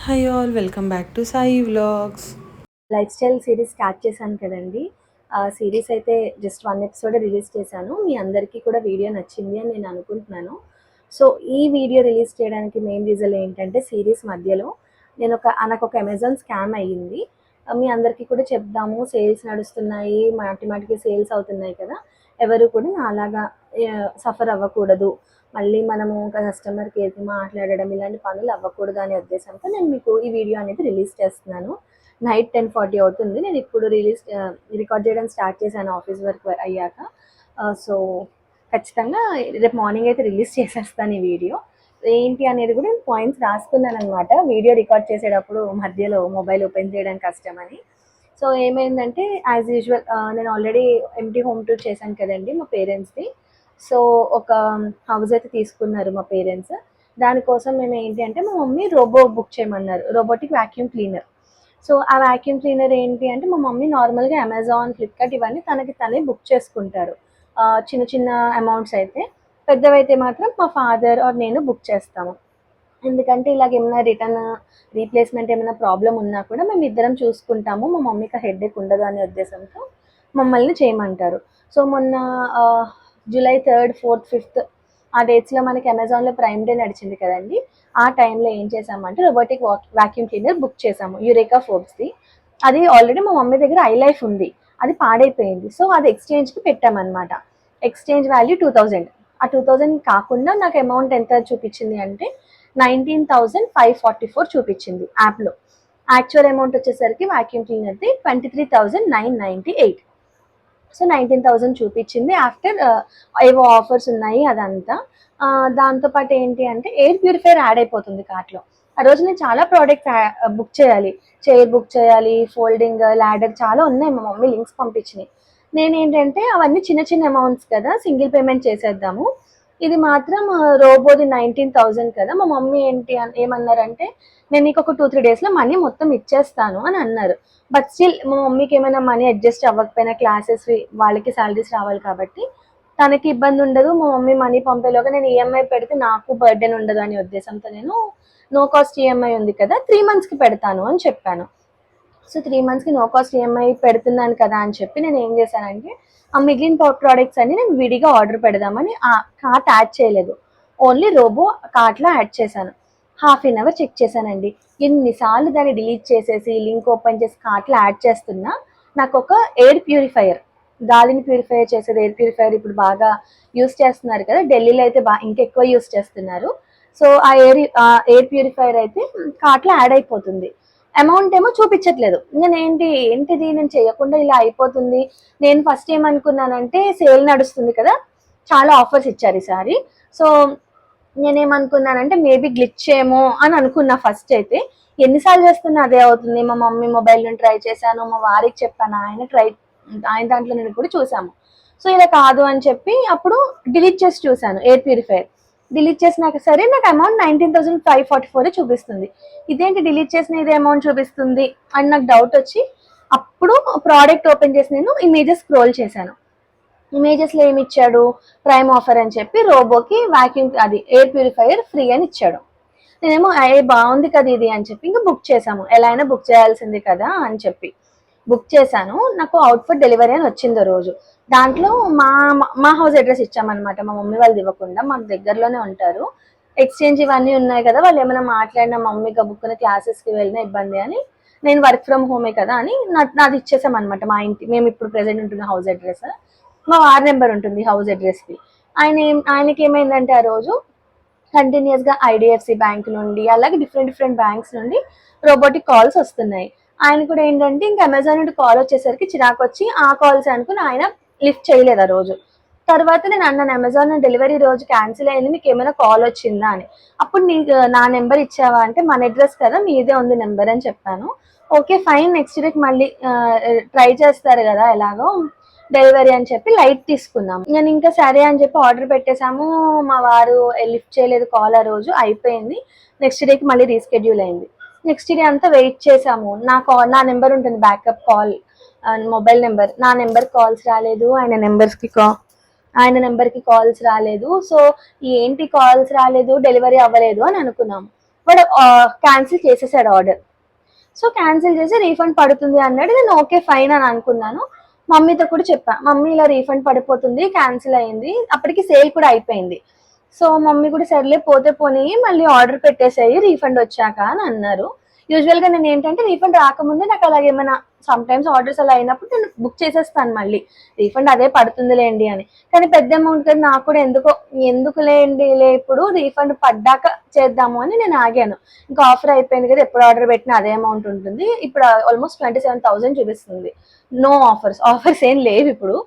Hi all, welcome back to Sai vlogs. Life style series start చేశాను కదండి. ఆ series అయితే జస్ట్ 1 ఎపిసోడ్ రిలీజ్ చేశాను. మీ అందరికీ కూడా వీడియో నచ్చింది అని నేను అనుకుంటున్నాను. సో ఈ వీడియో రిలీజ్ చేయడానికి మెయిన్ రీజన్ ఏంటంటే సిరీస్ మధ్యలో నాకు ఒక అమెజాన్ స్కామ్ అయ్యింది. మీ అందరికీ కూడా చెప్దాము, సేల్స్ నడుస్తున్నాయి, మాటి మాటికి సేల్స్ అవుతున్నాయి కదా, ఎవరు కూడా అలాగా సఫర్ అవ్వకూడదు, మళ్ళీ మనము కస్టమర్ కేర్కి మాట్లాడడం ఇలాంటి పనులు అవ్వకూడదు అనే ఉద్దేశంతో నేను మీకు ఈ వీడియో అనేది రిలీజ్ చేస్తున్నాను. నైట్ 10:40 అవుతుంది. నేను ఇప్పుడు రికార్డ్ చేయడం స్టార్ట్ చేశాను ఆఫీస్ వర్క్ అయ్యాక. సో ఖచ్చితంగా రేపు మార్నింగ్ అయితే రిలీజ్ చేసేస్తాను ఈ వీడియో. ఏంటి అనేది కూడా నేను పాయింట్స్ రాసుకున్నాను అనమాట, వీడియో రికార్డ్ చేసేటప్పుడు మధ్యలో మొబైల్ ఓపెన్ చేయడం కష్టమని. సో ఏమైందంటే యాజ్ యూజువల్ నేను ఆల్రెడీ ఎంటీ హోమ్ టూర్ చేశాను కదండి మా పేరెంట్స్ది. సో ఒక హౌస్ అయితే తీసుకున్నారు మా పేరెంట్స్. దానికోసం మేము ఏంటి అంటే మా మమ్మీ రోబో బుక్ చేయమన్నారు, రోబోటిక్ వాక్యూమ్ క్లీనర్. సో ఆ వాక్యూమ్ క్లీనర్ ఏంటి అంటే మా మమ్మీ నార్మల్గా అమెజాన్, ఫ్లిప్కార్ట్ ఇవన్నీ తనకి తనే బుక్ చేసుకుంటారు. చిన్న చిన్న అమౌంట్స్ అయితే, పెద్దవైతే మాత్రం మా ఫాదర్ ఆర్ నేను బుక్ చేస్తాము. ఎందుకంటే ఇలాగ ఏమైనా రిటర్న్, రీప్లేస్మెంట్ ఏమైనా ప్రాబ్లం ఉన్నా కూడా మేము ఇద్దరం చూసుకుంటాము, మా మమ్మీకి హెడ్ఏక్ ఉండదు అనే ఉద్దేశంతో మమ్మల్ని చేయమంటారు. సో మొన్న జూలై 3rd, 4th, 5th ఆ డేట్స్లో మనకి అమెజాన్లో ప్రైమ్ డే నడిచింది కదండి. ఆ టైంలో ఏం చేసామంటే రోబోటిక్ వాక్యూమ్ క్లీనర్ బుక్ చేసాము, యురేకా ఫోర్బ్స్ది. అది ఆల్రెడీ మా మమ్మీ దగ్గర ఐ లైఫ్ ఉంది, అది పాడైపోయింది. సో అది ఎక్స్చేంజ్కి పెట్టామన్నమాట. Exchange value 2000. ఆ 2000 కాకుండా నాకు అమౌంట్ ఎంత చూపించింది అంటే 19,544 చూపించింది యాప్లో. యాక్చువల్ అమౌంట్ వచ్చేసరికి వాక్యూమ్ క్లీనర్ది 23,998. సో 19,000 చూపించింది ఆఫ్టర్ ఏవో ఆఫర్స్ ఉన్నాయి అదంతా. దాంతోపాటు ఏంటి అంటే ఎయిర్ ప్యూరిఫైయర్ యాడ్ అయిపోతుంది కార్ట్లో. ఆ రోజు నేను చాలా ప్రోడక్ట్స్ బుక్ చేయాలి, చైర్ బుక్ చేయాలి, ఫోల్డింగ్ ల్యాడర్ చాలా ఉన్నాయి, మా మమ్మీ లింక్స్ పంపించినాయి. నేనేంటంటే అవన్నీ చిన్న చిన్న అమౌంట్స్ కదా, సింగిల్ పేమెంట్ చేసేద్దాము. ఇది మాత్రం రోబోది 19,000 కదా, మా మమ్మీ ఏమన్నారంటే నేను నీకు ఒక 2-3 డేస్లో మనీ మొత్తం ఇచ్చేస్తాను అని అన్నారు. బట్ స్టిల్ మా మమ్మీకి ఏమైనా మనీ అడ్జస్ట్ అవ్వకపోయినా, క్లాసెస్ వాళ్ళకి శాలరీస్ రావాలి కాబట్టి తనకి ఇబ్బంది ఉండదు, మా మమ్మీ మనీ పంపేలోగా నేను ఈఎంఐ పెడితే నాకు బర్డెన్ ఉండదు అనే ఉద్దేశంతో నేను నో కాస్ట్ ఈఎంఐ ఉంది కదా 3 మంత్స్కి పెడతాను అని చెప్పాను. సో 3 మంత్స్కి నో కాస్ట్ ఈఎంఐ పెడుతున్నాను కదా అని చెప్పి నేను ఏం చేశానంటే ఆ మిగిలిన ప్రోడక్ట్స్ అన్ని నేను విడిగా ఆర్డర్ పెడదామని ఆ కార్ట్ యాడ్ చేయలేదు, ఓన్లీ రోబో కార్ట్లో యాడ్ చేశాను. ½ చెక్ చేశానండి. ఎన్నిసార్లు దాన్ని డిలీట్ చేసేసి లింక్ ఓపెన్ చేసి కార్ట్లో యాడ్ చేస్తున్నా నాకు ఒక ఎయిర్ ప్యూరిఫైయర్, గాలిని ప్యూరిఫై చేసేది ఎయిర్ ప్యూరిఫైయర్ ఇప్పుడు బాగా యూస్ చేస్తున్నారు కదా, ఢిల్లీలో అయితే ఇంకా ఎక్కువ యూస్ చేస్తున్నారు. సో ఆ ఎయిర్ ప్యూరిఫైయర్ అయితే కార్ట్లో యాడ్ అయిపోతుంది, అమౌంట్ ఏమో చూపించట్లేదు. ఏంటిది నేను చేయకుండా ఇలా అయిపోతుంది. నేను ఫస్ట్ ఏమనుకున్నానంటే సేల్ నడుస్తుంది కదా, చాలా ఆఫర్స్ ఇచ్చారు ఈసారి. సో నేనేమనుకున్నానంటే మేబీ గ్లిచ్ ఏమో అని అనుకున్నా ఫస్ట్ అయితే. ఎన్నిసార్లు చేస్తున్నా అదే అవుతుంది. మా మమ్మీ మొబైల్ నుండి ట్రై చేశాను, మా వారికి చెప్పాను, ఆయన దాంట్లో నుండి కూడా చూసాము. సో ఇలా కాదు అని చెప్పి అప్పుడు డిలీట్ చేసి చూశాను ఎయిర్ ప్యూరిఫైయర్. డిలీట్ చేసినాక సరే నాకు అమౌంట్ 19,544 చూపిస్తుంది. ఇదేంటి డిలీట్ చేసిన ఇదే అమౌంట్ చూపిస్తుంది అని నాకు డౌట్ వచ్చి అప్పుడు ప్రోడక్ట్ ఓపెన్ చేసి నేను ఇమేజెస్ స్క్రోల్ చేశాను. ఇమేజెస్లో ఏమి ఇచ్చాడు, ప్రైమ్ ఆఫర్ అని చెప్పి రోబోకి వాక్యూమ్ అది ఎయిర్ ప్యూరిఫైయర్ ఫ్రీ అని ఇచ్చాడు. నేనేమో బాగుంది కదా ఇది అని చెప్పి ఇంకా బుక్ చేశాము, ఎలా అయినా బుక్ చేయాల్సింది కదా అని చెప్పి బుక్ చేశాను. నాకు అవుట్పుట్ డెలివరీ అని వచ్చింది రోజు. దాంట్లో మా మా హౌస్ అడ్రస్ ఇచ్చామన్నమాట, మా మమ్మీ వాళ్ళు ఇవ్వకుండా, మాకు దగ్గరలోనే ఉంటారు. ఎక్స్చేంజ్ ఇవన్నీ ఉన్నాయి కదా, వాళ్ళు ఏమైనా మాట్లాడినా మమ్మీ గబుక్కున క్లాసెస్కి వెళ్ళినా ఇబ్బంది అని నేను వర్క్ ఫ్రమ్ హోమే కదా అని నాది ఇచ్చేసామన్నమాట. మా ఇంటి మేము ఇప్పుడు ప్రెసెంట్ ఉంటున్న హౌస్ అడ్రస్, మా వార్ నెంబర్ ఉంటుంది హౌస్ అడ్రస్కి. ఆయనకి ఏమైందంటే ఆ రోజు కంటిన్యూస్గా ఐడిఎఫ్సి బ్యాంక్ నుండి అలాగే డిఫరెంట్ బ్యాంక్స్ నుండి రోబోటిక్ కాల్స్ వస్తున్నాయి. ఆయన కూడా ఏంటంటే ఇంకా అమెజాన్ నుండి కాల్ వచ్చేసరికి చిరాకు వచ్చి ఆ కాల్స్ అనుకుని ఆయన లిఫ్ట్ చేయలేదు ఆ రోజు. తర్వాత నేను అన్నాను అమెజాన్ డెలివరీ రోజు క్యాన్సిల్ అయింది, మీకు ఏమైనా కాల్ వచ్చిందా అని. అప్పుడు నీకు నా నెంబర్ ఇచ్చావా అంటే మన అడ్రస్ కదా మీదే ఉంది నెంబర్ అని చెప్పాను. ఓకే ఫైన్, నెక్స్ట్ వీక్ మళ్ళీ ట్రై చేస్తారు కదా ఎలాగో డెలివరీ అని చెప్పి లైట్ తీసుకున్నాము. నేను ఇంకా సరే అని చెప్పి ఆర్డర్ పెట్టేశాము. మా వారు లిఫ్ట్ చేయలేదు కాల్, ఆ రోజు అయిపోయింది. నెక్స్ట్ డేకి మళ్ళీ రీస్కెడ్యూల్ అయింది. నెక్స్ట్ డే అంతా వెయిట్ చేశాము. నా నెంబర్ ఉంటుంది బ్యాకప్ కాల్ మొబైల్ నెంబర్, నా నెంబర్ కాల్స్ రాలేదు, ఆయన నెంబర్కి కాల్స్ రాలేదు. సో ఏంటి కాల్స్ రాలేదు, డెలివరీ అవ్వలేదు అని అనుకున్నాము. వాడు క్యాన్సిల్ చేసేసాడు ఆర్డర్. సో క్యాన్సిల్ చేసి రీఫండ్ పడుతుంది అన్నాడు. నేను ఓకే ఫైన్ అని అనుకున్నాను. మమ్మీతో కూడా చెప్పా, మమ్మీ ఇలా రీఫండ్ పడిపోతుంది, క్యాన్సిల్ అయింది. అప్పటికి సేల్ కూడా అయిపోయింది. సో మమ్మీ కూడా సర్లే పోతే పోనీ మళ్ళీ ఆర్డర్ పెట్టేసాయి రీఫండ్ వచ్చాక అని అన్నారు. యూజువల్ గా నేను ఏంటంటే రీఫండ్ రాకముందే నాకు అలాగే ఏమైనా సమ్ టైమ్స్ ఆర్డర్స్ అలా అయినప్పుడు నేను బుక్ చేసేస్తాను మళ్ళీ, రీఫండ్ అదే పడుతుందిలేండి అని. కానీ పెద్ద అమౌంట్ కదా, నాకు కూడా ఎందుకులేండి ఇప్పుడు రీఫండ్ పడ్డాక చేద్దాము అని నేను ఆగాను. ఇంకా ఆఫర్ అయిపోయింది కదా, ఎప్పుడు ఆర్డర్ పెట్టినా అదే అమౌంట్ ఉంటుంది. ఇప్పుడు ఆల్మోస్ట్ 27,000 చూపిస్తుంది. నో ఆఫర్స్ ఏం లేవు ఇప్పుడు.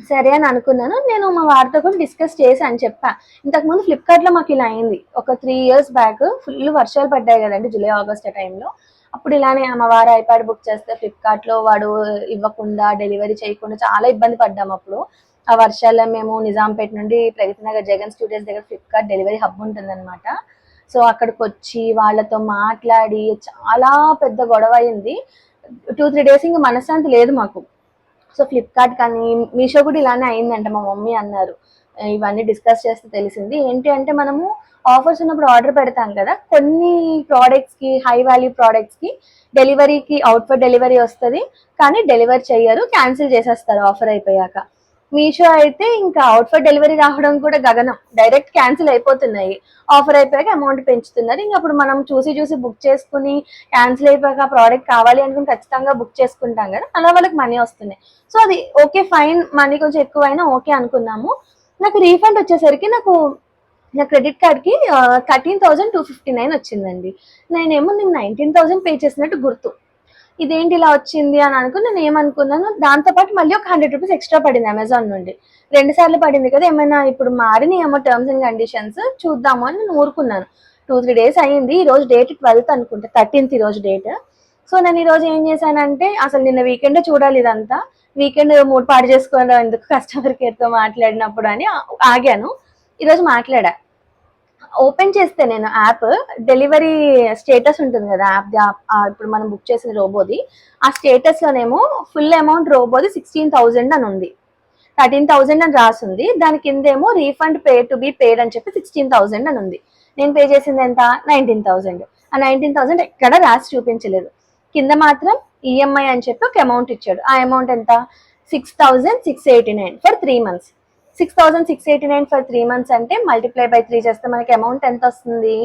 సరే అని అనుకున్నాను. నేను మా వారితో కూడా డిస్కస్ చేసి అని చెప్పా. ఇంతకుముందు ఫ్లిప్కార్ట్లో మాకు ఇలా అయింది. ఒక 3 years బ్యాక్ ఫుల్ వర్షాలు పడ్డాయి కదండి, జూలై ఆగస్ట్ ఆ టైంలో. అప్పుడు ఇలానే మా వారు ఐప్యాడ్ బుక్ చేస్తే ఫ్లిప్కార్ట్లో వాడు ఇవ్వకుండా, డెలివరీ చేయకుండా చాలా ఇబ్బంది పడ్డాము అప్పుడు. ఆ వర్షాల్లో మేము నిజాంపేట నుండి ప్రగతి నగర్ జగన్ స్టూడియోస్ దగ్గర ఫ్లిప్కార్ట్ డెలివరీ హబ్ ఉంటుందన్నమాట. సో అక్కడికి వచ్చి వాళ్ళతో మాట్లాడి చాలా పెద్ద గొడవ అయింది. 2-3 days ఇంకా మనశ్శాంతి లేదు మాకు. సో ఫ్లిప్కార్ట్ కానీ మీషో కూడా ఇలానే అయిందంట, మా మమ్మీ అన్నారు. ఇవన్నీ డిస్కస్ చేస్తే తెలిసింది. ఏంటి అంటే మనము ఆఫర్స్ ఉన్నప్పుడు ఆర్డర్ పెడతాం కదా, కొన్ని ప్రోడక్ట్స్కి, హై వాల్యూ ప్రోడక్ట్స్కి డెలివరీకి అవుట్ ఫర్ డెలివరీ వస్తుంది, కానీ డెలివరీ చెయ్యరు, క్యాన్సిల్ చేసేస్తారు ఆఫర్ అయిపోయాక. మీషో అయితే ఇంకా అవుట్ ఫర్ డెలివరీ రావడం కూడా గగనం, డైరెక్ట్ క్యాన్సిల్ అయిపోతున్నాయి. ఆఫర్ అయిపోయాక అమౌంట్ పెంచుతున్నారు. ఇంకా అప్పుడు మనం చూసి బుక్ చేసుకుని క్యాన్సిల్ అయిపోయాక ప్రోడక్ట్ కావాలి అనుకుని ఖచ్చితంగా బుక్ చేసుకుంటాం కదా, అలా వాళ్ళకి మనీ వస్తున్నాయి. సో అది ఓకే ఫైన్, మనీ కొంచెం ఎక్కువైనా ఓకే అనుకున్నాము. నాకు రీఫండ్ వచ్చేసరికి నా క్రెడిట్ కార్డ్కి 13,259 వచ్చిందండి. నేను 19,000 పే చేసినట్టు గుర్తు. ఇదేంటి ఇలా వచ్చింది అని అనుకుని నేను ఏమనుకున్నాను, దాంతోపాటు మళ్ళీ ఒక 100 రూపీస్ ఎక్స్ట్రా పడింది అమెజాన్ నుండి. 2 సార్లు పడింది కదా, ఏమైనా ఇప్పుడు మారినాయేమో టర్మ్స్ అండ్ కండిషన్స్, చూద్దాము అని నేను ఊరుకున్నాను. 2-3 days అయ్యింది. ఈ రోజు డేట్ 12th అనుకుంటా, 13th ఈ రోజు డేట్. సో నేను ఈ రోజు ఏం చేశానంటే, అసలు నిన్న వీకెండ్ చూడాలి ఇదంతా, వీకెండ్ మూడు పాడు చేసుకోవడం ఎందుకు కస్టమర్ కేర్తో మాట్లాడినప్పుడు అని ఆగాను. ఈరోజు మాట్లాడా. ఓపెన్ చేస్తే నేను యాప్, డెలివరీ స్టేటస్ ఉంటుంది కదా యాప్, ఇప్పుడు మనం బుక్ చేసిన రోబోది, ఆ స్టేటస్లోనేమో ఫుల్ అమౌంట్ రోబోది 16,000 అని ఉంది, 13,000 అని రాసింది. దాని కిందేమో refund pay to be paid అని చెప్పి 16,000 అని ఉంది. నేను పే చేసింది ఎంత? 19,000. ఆ 19,000 ఎక్కడ రాసి చూపించలేదు. కింద మాత్రం ఈఎంఐ అని చెప్పి ఒక అమౌంట్ ఇచ్చాడు. ఆ అమౌంట్ ఎంత? 6,689 ఫర్ 3 months. 6,689 ఫర్ 3 months అంటే మల్టిప్లై బై 3 చేస్తే మనకి అమౌంట్ ఎంత వస్తుంది?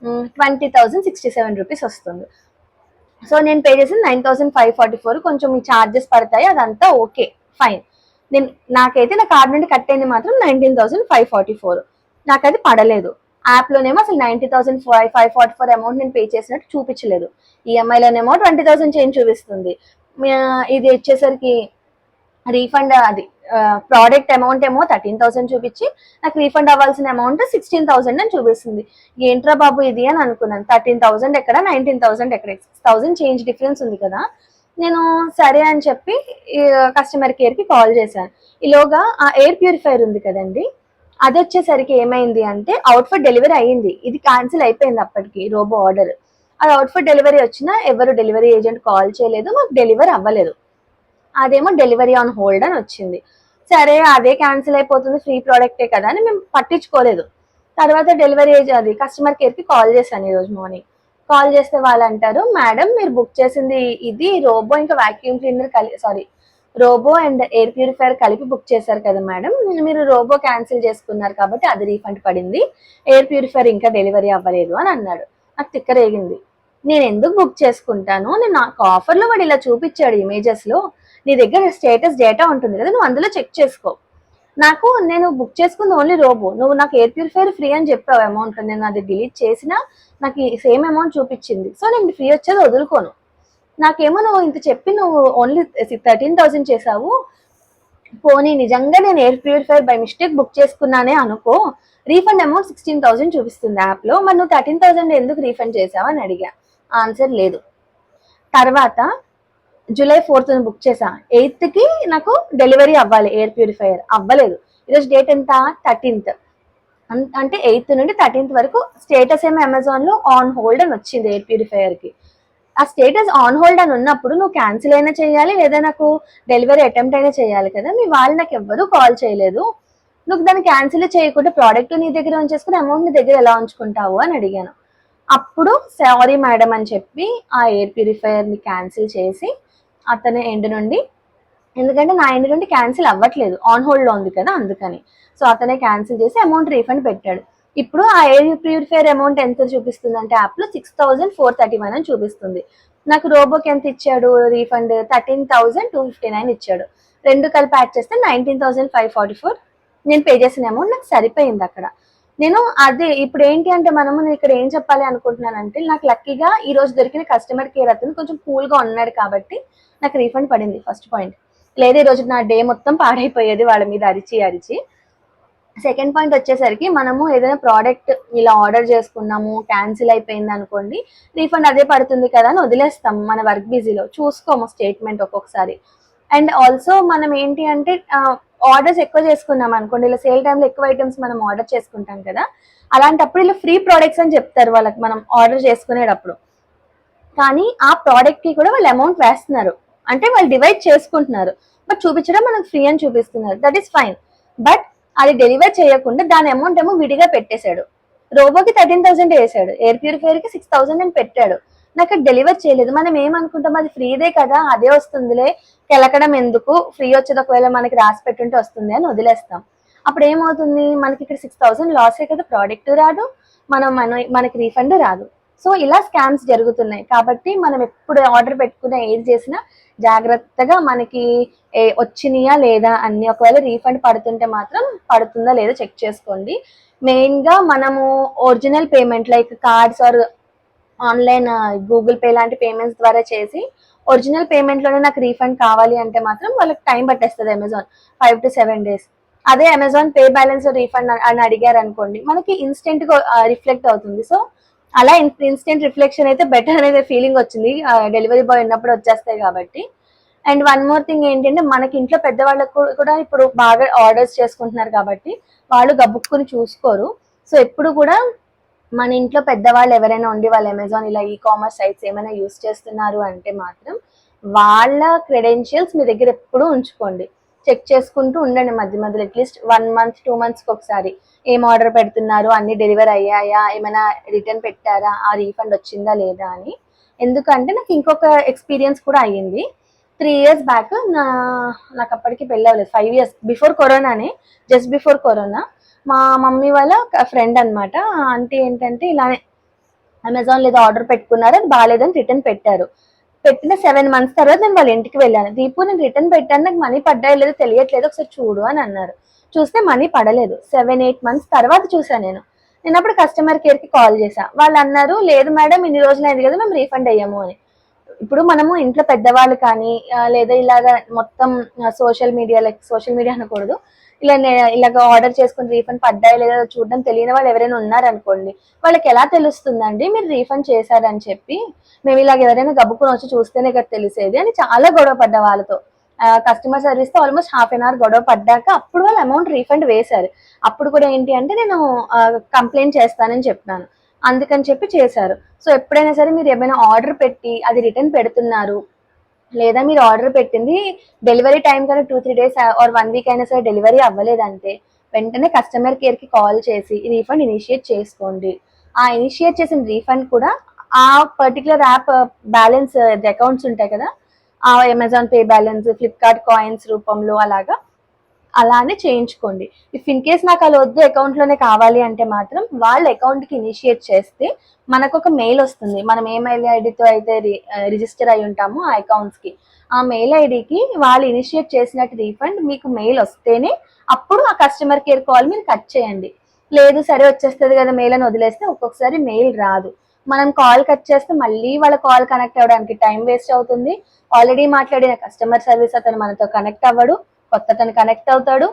20,067 రూపీస్ వస్తుంది. సో నేను పే చేసింది 9,544. కొంచెం ఈ ఛార్జెస్ పడతాయి, అదంతా ఓకే ఫైన్. నాకైతే నా కార్డ్ నుండి కట్ అయింది మాత్రం 19,544. నాకు అది పడలేదు. యాప్లోనేమో అసలు 90,544 అమౌంట్ నేను పే చేసినట్టు చూపించలేదు. ఈఎంఐలోనేమో 20,000 చేంజ్ చూపిస్తుంది. ఇది వచ్చేసరికి రీఫండ్, అది ప్రోడక్ట్ అమౌంట్ ఏమో 13,000 చూపించి నాకు రీఫండ్ అవ్వాల్సిన అమౌంట్ 16,000 అని చూపిస్తుంది. ఏంట్రా బాబు ఇది అని అనుకున్నాను. 13,000 ఎక్కడ, 19,000 ఎక్కడ, 6,000 చేంజ్ డిఫరెన్స్ ఉంది కదా. నేను సరే అని చెప్పి కస్టమర్ కేర్కి కాల్ చేశాను. ఈలోగా ఆ ఎయిర్ ప్యూరిఫైయర్ ఉంది కదండి, అది వచ్చేసరికి ఏమైంది అంటే అవుట్ ఫర్ డెలివరీ అయ్యింది, ఇది క్యాన్సిల్ అయిపోయింది అప్పటికి రోబో ఆర్డర్. అది అవుట్ ఫర్ డెలివరీ వచ్చినా ఎవరు డెలివరీ ఏజెంట్ కాల్ చేయలేదు, మాకు డెలివరీ అవ్వలేదు. అదేమో డెలివరీ ఆన్ హోల్డ్ అని వచ్చింది. సరే అదే క్యాన్సిల్ అయిపోతుంది, ఫ్రీ ప్రోడక్టే కదా అని మేము పట్టించుకోలేదు. తర్వాత డెలివరీ అది కస్టమర్ కేర్కి కాల్ చేశాను ఈరోజు మార్నింగ్. కాల్ చేస్తే వాళ్ళు అంటారు, మేడం మీరు బుక్ చేసింది ఇది రోబో ఇంకా vacuum cleaner robot and air purifier కలిపి బుక్ చేశారు కదా మేడం, మీరు రోబో క్యాన్సిల్ చేసుకున్నారు కాబట్టి అది రీఫండ్ పడింది, ఎయిర్ ప్యూరిఫైయర్ ఇంకా డెలివరీ అవ్వలేదు అని అన్నాడు. నాకు తిక్కరేగింది. నేను ఎందుకు బుక్ చేసుకుంటాను, నాకు ఆఫర్లో వాడు ఇలా చూపించాడు ఇమేజెస్లో, నీ దగ్గర స్టేటస్ డేటా ఉంటుంది కదా, నువ్వు అందులో చెక్ చేసుకో. నేను బుక్ చేసుకుంది ఓన్లీ రోబో, నువ్వు నాకు ఎయిర్ ప్యూరిఫైయర్ ఫ్రీ అని చెప్పావు అమౌంట్, నేను అది డిలీట్ చేసినా నాకు సేమ్ అమౌంట్ చూపించింది. సో నేను ఫ్రీ వచ్చేది వదులుకోను. నాకేమో నువ్వు ఇంత చెప్పి నువ్వు ఓన్లీ 13,000 చేసావు, పోనీ నిజంగా నేను air purifier by mistake book చేసుకున్నానే అనుకో, రీఫండ్ అమౌంట్ 16,000 చూపిస్తుంది యాప్లో, మరి నువ్వు 13,000 ఎందుకు రీఫండ్ చేసావు అని అడిగా. ఆన్సర్ లేదు. తర్వాత July 4th బుక్ చేసా, 8th నాకు డెలివరీ అవ్వాలి ఎయిర్ ప్యూరిఫైయర్, అవ్వలేదు. ఈరోజు డేట్ ఎంత? 13th. అంటే 8th నుండి 13th వరకు స్టేటస్ ఏమో అమెజాన్లో ఆన్ హోల్డ్ అని వచ్చింది ఎయిర్ ప్యూరిఫైయర్కి. ఆ స్టేటస్ ఆన్ హోల్డ్ అని ఉన్నప్పుడు నువ్వు క్యాన్సిల్ అయినా చేయాలి, లేదా నాకు డెలివరీ అటెంప్ట్ అయినా చేయాలి కదా. మీ వాళ్ళు నాకు ఎవ్వరూ కాల్ చేయలేదు, నువ్వు దాన్ని క్యాన్సిల్ చేయకుండా ప్రోడక్ట్ నీ దగ్గర ఉంచేసుకుని అమౌంట్ నీ దగ్గర ఎలా ఉంచుకుంటావు అని అడిగాను. అప్పుడు సారీ మేడం అని చెప్పి ఆ ఎయిర్ ప్యూరిఫైయర్ని క్యాన్సిల్ చేసి అతని ఎండ్ నుండి, ఎందుకంటే నా ఎండ్ నుండి క్యాన్సిల్ అవ్వట్లేదు, ఆన్ హోల్డ్లో ఉంది కదా అందుకని. సో అతనే క్యాన్సిల్ చేసి అమౌంట్ రీఫండ్ పెట్టాడు. ఇప్పుడు ఆ ఎయిర్ ప్యూరిఫైయర్ అమౌంట్ ఎంత చూపిస్తుంది అంటే యాప్లో 6431 అని చూపిస్తుంది. నాకు రోబోకి ఎంత ఇచ్చాడు రీఫండ్? 13,259 ఇచ్చాడు. రెండు కలిపి యాడ్ చేస్తే 19,544 నేను పే చేసిన అమౌంట్ నాకు సరిపోయింది అక్కడ. నేను అదే ఇప్పుడు ఏంటి అంటే నేను ఇక్కడ ఏం చెప్పాలి అనుకుంటున్నానంటే, నాకు లక్కీగా ఈ రోజు దొరికిన కస్టమర్ కేర్ అతను కొంచెం కూల్గా ఉన్నాడు కాబట్టి నాకు రీఫండ్ పడింది, ఫస్ట్ పాయింట్. లేదా ఈ రోజు నా డే మొత్తం పాడైపోయేది వాళ్ళ మీద అరిచి అరిచి. సెకండ్ పాయింట్ వచ్చేసరికి మనము ఏదైనా ప్రోడక్ట్ ఇలా ఆర్డర్ చేసుకున్నాము, క్యాన్సిల్ అయిపోయింది అనుకోండి, రీఫండ్ అదే పడుతుంది కదా అని వదిలేస్తాం మన వర్క్ బిజీలో, చూసుకోము స్టేట్మెంట్ ఒక్కొక్కసారి. అండ్ ఆల్సో మనం ఏంటి అంటే ఆర్డర్స్ ఎక్కువ చేసుకున్నాం అనుకోండి, ఇలా సేల్ టైంలో ఎక్కువ ఐటమ్స్ మనం ఆర్డర్ చేసుకుంటాం కదా, అలాంటప్పుడు ఇలా ఫ్రీ ప్రోడక్ట్స్ అని చెప్తారు వాళ్ళకి మనం ఆర్డర్ చేసుకునేటప్పుడు. కానీ ఆ ప్రోడక్ట్కి కూడా వాళ్ళు అమౌంట్ వేస్తున్నారు, అంటే వాళ్ళు డివైడ్ చేసుకుంటున్నారు, బట్ చూపించడం మనకు ఫ్రీ అని చూపిస్తున్నారు. That is fine. బట్ అది డెలివర్ చేయకుండా దాని అమౌంట్ ఏమో విడిగా పెట్టేశాడు. రోబోకి 13,000 వేసాడు, ఎయిర్ ప్యూరిఫైయర్కి 6,000 అని పెట్టాడు. నాకు అది డెలివర్ చేయలేదు. మనం ఏమనుకుంటాం, అది ఫ్రీదే కదా, అదే వస్తుందిలే, కెలకడం ఎందుకు, ఫ్రీ వచ్చేది ఒకవేళ మనకి రాసి పెట్టుంటే వస్తుంది అని వదిలేస్తాం. అప్పుడు ఏమవుతుంది, మనకి ఇక్కడ 6,000 లాసే కదా, ప్రోడక్ట్ రాదు, మనకి రీఫండ్ రాదు. సో ఇలా స్కామ్స్ జరుగుతున్నాయి. కాబట్టి మనం ఎప్పుడు ఆర్డర్ పెట్టుకున్నా ఏది చేసినా జాగ్రత్తగా మనకి వచ్చినాయా లేదా అన్ని, ఒకవేళ రీఫండ్ పడుతుంటే మాత్రం పడుతుందా లేదా చెక్ చేసుకోండి. మెయిన్గా మనము original payment like cards or online Google Pay లాంటి పేమెంట్స్ ద్వారా చేసి ఒరిజినల్ పేమెంట్లోనే నాకు రీఫండ్ కావాలి అంటే మాత్రం వాళ్ళకి టైం పట్టేస్తుంది అమెజాన్, 5 to 7 days. అదే అమెజాన్ పే బ్యాలెన్స్ రీఫండ్ అని అడిగారు అనుకోండి, మనకి ఇన్స్టెంట్గా రిఫ్లెక్ట్ అవుతుంది. సో అలా ఇన్స్టెంట్ రిఫ్లెక్షన్ అయితే బెటర్ అనేది ఫీలింగ్ వచ్చింది, డెలివరీ బాయ్ ఉన్నప్పుడు వచ్చేస్తాయి కాబట్టి. అండ్ వన్ మోర్ థింగ్ ఏంటంటే, మనకి ఇంట్లో పెద్దవాళ్ళకు కూడా ఇప్పుడు బాగా ఆర్డర్స్ చేసుకుంటున్నారు కాబట్టి వాళ్ళు గబుక్కుని చూసుకోరు. సో ఎప్పుడు కూడా మన ఇంట్లో పెద్దవాళ్ళు ఎవరైనా ఉండి వాళ్ళు అమెజాన్ ఇలా ఈ కామర్స్ సైట్స్ ఏమైనా యూస్ చేస్తున్నారు అంటే మాత్రం వాళ్ళ క్రెడెన్షియల్స్ మీ దగ్గర ఎప్పుడూ ఉంచుకోండి, చెక్ చేసుకుంటూ ఉండండి మధ్య మధ్యలో, అట్లీస్ట్ 1 month 2 monthsకి ఒకసారి ఏం ఆర్డర్ పెడుతున్నారు, అన్ని డెలివర్ అయ్యాయా, ఏమైనా రిటర్న్ పెట్టారా, ఆ రీఫండ్ వచ్చిందా లేదా అని. ఎందుకంటే నాకు ఇంకొక ఎక్స్పీరియన్స్ కూడా అయ్యింది. 3 years బ్యాక్ నాకు అప్పటికి పెళ్ళి అవ్వలేదు, 5 years బిఫోర్ కరోనానే, జస్ట్ బిఫోర్ కరోనా. మా మమ్మీ వాళ్ళ ఫ్రెండ్ అనమాట, ఆంటీ ఏంటంటే ఇలానే అమెజాన్లో ఏదో ఆర్డర్ పెట్టుకున్నారు, అది బాగాలేదని రిటర్న్ పెట్టారు. పెట్టిన 7 months తర్వాత నేను వాళ్ళ ఇంటికి వెళ్ళాను. దీపు నేను రిటర్న్ పెట్టాను, నాకు మనీ పడ్డాయో లేదో తెలియట్లేదు, ఒకసారి చూడు అని అన్నారు. చూస్తే మనీ పడలేదు. 7-8 months తర్వాత చూసాను నేను అప్పుడు కస్టమర్ కేర్కి కాల్ చేశా. వాళ్ళు అన్నారు, లేదు మేడం ఇన్ని రోజులు అయింది కదా, మేము రీఫండ్ అయ్యాము అని. ఇప్పుడు మనము ఇంట్లో పెద్దవాళ్ళు కానీ లేదా ఇలాగ మొత్తం సోషల్ మీడియా అనకూడదు, ఇలాగ ఆర్డర్ చేసుకుని రీఫండ్ పడ్డాయో లేదో చూడడం తెలియని వాళ్ళు ఎవరైనా ఉన్నారనుకోండి, వాళ్ళకి ఎలా తెలుస్తుందండి మీరు రీఫండ్ చేశారని చెప్పి, మేము ఇలాగ ఎవరైనా గబుక్కుని వచ్చి చూస్తేనే కదా తెలిసేది అని చాలా గొడవ పడ్డా వాళ్ళతో. కస్టమర్ సర్వీస్తో ఆల్మోస్ట్ 1/2 hour గొడవ పడ్డాక అప్పుడు వాళ్ళు అమౌంట్ రీఫండ్ వేశారు. అప్పుడు కూడా ఏంటి అంటే నేను కంప్లైంట్ చేస్తానని చెప్పినాను, అందుకని చెప్పి చేశారు. సో ఎప్పుడైనా సరే మీరు ఏమైనా ఆర్డర్ పెట్టి అది రిటర్న్ పెడుతున్నారు, లేదా మీరు ఆర్డర్ పెట్టింది డెలివరీ టైం కన్నా 2-3 days ఆర్ 1 week అయినా సరే డెలివరీ అవ్వలేదంటే వెంటనే కస్టమర్ కేర్కి కాల్ చేసి రీఫండ్ ఇనిషియేట్ చేసుకోండి. ఆ ఇనిషియేట్ చేసిన రీఫండ్ కూడా ఆ పర్టికులర్ యాప్ బ్యాలెన్స్ అకౌంట్స్ ఉంటాయి కదా, ఆ Amazon pay balance, Flipkart coins రూపంలో అలానే చేయించుకోండి. ఇఫ్ ఇన్ కేస్ నాకు అలా వద్దు అకౌంట్లోనే కావాలి అంటే మాత్రం వాళ్ళ అకౌంట్కి ఇనిషియేట్ చేస్తే మనకు ఒక మెయిల్ వస్తుంది, మనం ఏ మెయిల్ ఐడితో అయితే రిజిస్టర్ అయి ఉంటామో ఆ అకౌంట్స్కి, ఆ మెయిల్ ఐడికి వాళ్ళు ఇనిషియేట్ చేసినట్టు రీఫండ్ మీకు మెయిల్ వస్తేనే అప్పుడు ఆ కస్టమర్ కేర్ కాల్ మీరు కట్ చేయండి. లేదు సరే వచ్చేస్తుంది కదా మెయిల్ అని వదిలేస్తే ఒక్కొక్కసారి మెయిల్ రాదు, మనం కాల్ కట్ చేస్తే మళ్ళీ వాళ్ళ కాల్ కనెక్ట్ అవ్వడానికి టైం వేస్ట్ అవుతుంది. ఆల్రెడీ మాట్లాడిన కస్టమర్ సర్వీస్ అతను మనతో కనెక్ట్ అవ్వడు, కొత్త అతను కనెక్ట్ అవుతాడు,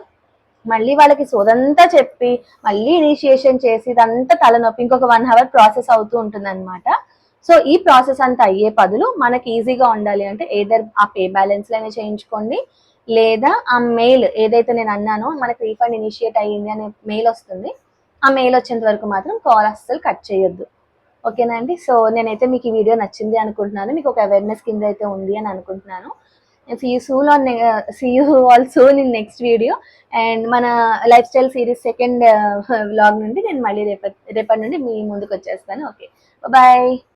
మళ్ళీ వాళ్ళకి సోదంతా చెప్పి మళ్ళీ ఇనిషియేషన్ చేసి ఇదంతా తలనొప్పి, ఇంకొక 1 hour ప్రాసెస్ అవుతూ ఉంటుంది అనమాట. సో ఈ ప్రాసెస్ అంతా అయ్యే బదులు మనకి ఈజీగా ఉండాలి అంటే ఏదర్ ఆ పే బ్యాలెన్స్లోనే చేయించుకోండి, లేదా ఆ మెయిల్ ఏదైతే నేను అన్నానో మనకి రీఫండ్ ఇనిషియేట్ అయ్యింది అనే మెయిల్ వస్తుంది, ఆ మెయిల్ వచ్చేంత వరకు మాత్రం కాల్ అస్సలు కట్ చేయొద్దు. ఓకేనా అండి. సో నేనైతే మీకు ఈ వీడియో నచ్చింది అనుకుంటున్నాను, మీకు ఒక అవేర్నెస్ కింద అయితే ఉంది అని అనుకుంటున్నాను. See you all soon in next video. And మన life style series second vlog నుండి నేను మళ్ళీ రేపటి నుండి మీ ముందుకు వచ్చేస్తాను. Okay, bye.